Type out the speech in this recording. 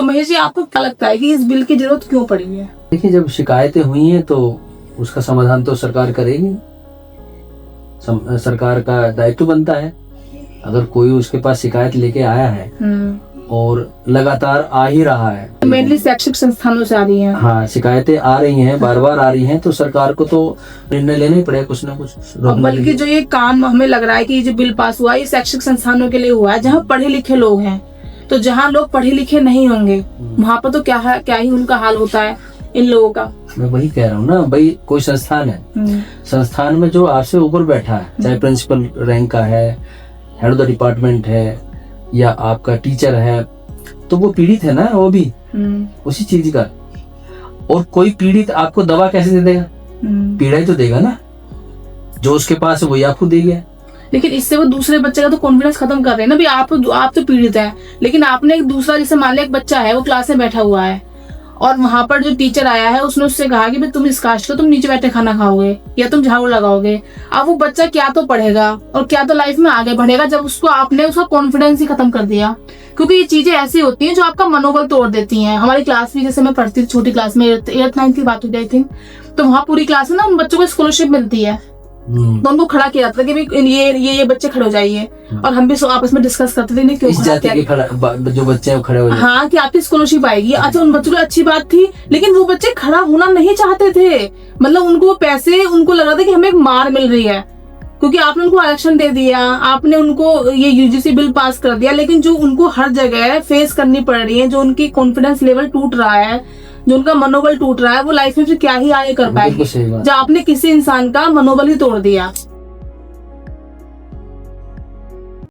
तो महेश जी, आपको क्या लगता है कि इस बिल की जरूरत क्यों पड़ी है? देखिए, जब शिकायतें हुई हैं तो उसका समाधान तो सरकार करेगी। सरकार का दायित्व बनता है। अगर कोई उसके पास शिकायत लेके आया है और लगातार आ ही रहा है, मेनली शैक्षिक संस्थानों से आ रही हैं। हाँ, शिकायतें आ रही हैं, बार बार आ रही हैं, तो सरकार को तो निर्णय लेना ही पड़ेगा कुछ ना कुछ रोकने के बल्कि लिए। जो ये काम हमें लग रहा है कि ये जो बिल पास हुआ है, ये शैक्षिक संस्थानों के लिए हुआ है जहाँ पढ़े लिखे लोग हैं। तो जहाँ लोग पढ़े लिखे नहीं होंगे वहाँ पर तो क्या ही उनका हाल होता है इन लोगों का। मैं वही कह रहा हूँ ना भाई, कोई संस्थान है, संस्थान में जो आपसे ऊपर बैठा है, चाहे प्रिंसिपल रैंक का है, हेड ऑफ द डिपार्टमेंट है, या आपका टीचर है, तो वो पीड़ित है ना, वो भी उसी चीज का। और कोई पीड़ित आपको दवा कैसे दे देगा? पीड़ा ही तो देगा ना, जो उसके पास है वही आपको देगा। लेकिन इससे वो दूसरे बच्चे का तो कॉन्फिडेंस खत्म कर रहे हैं ना। भी आप तो पीड़ित है, लेकिन आपने एक दूसरा, जैसे मान लिया एक बच्चा है, वो क्लास में बैठा हुआ है और वहां पर जो टीचर आया है उसने उससे कहा कि भाई तुम इस कास्ट को, तुम नीचे बैठे खाना खाओगे या तुम झाड़ू लगाओगे। अब वो बच्चा क्या तो पढ़ेगा और क्या तो लाइफ में आगे बढ़ेगा, जब उसको आपने उसका कॉन्फिडेंस ही खत्म कर दिया। क्योंकि ये चीजें ऐसी होती हैं जो आपका मनोबल तोड़ देती हैं। हमारी क्लास भी, जैसे मैं पढ़ती थी छोटी क्लास में, 8th-9th की बात हो गई थी, तो वहाँ पूरी क्लास में ना उन बच्चों को स्कॉलरशिप मिलती है, तो उनको खड़ा किया जाता था कि भाई ये बच्चे खड़े हो जाइए। और हम भी आपस में डिस्कस करते थे, नहीं क्यों इस जाति के जो बच्चे हैं वो खड़े हो जाए। हाँ, कि आपकी स्कॉलरशिप आएगी। अच्छा, उन बच्चों की अच्छी बात थी, लेकिन वो बच्चे खड़ा होना नहीं चाहते थे। मतलब उनको पैसे, उनको लग रहा था कि हमें एक मार मिल रही है, क्योंकि आपने उनको आरक्षण दे दिया, आपने उनको ये यूजीसी बिल पास कर दिया, लेकिन जो उनको हर जगह फेस करनी पड़ रही है, जो उनकी कॉन्फिडेंस लेवल टूट रहा है, जो उनका मनोबल टूट रहा है, वो लाइफ में फिर क्या ही आगे कर पाएंगे, जब आपने किसी इंसान का मनोबल ही तोड़ दिया।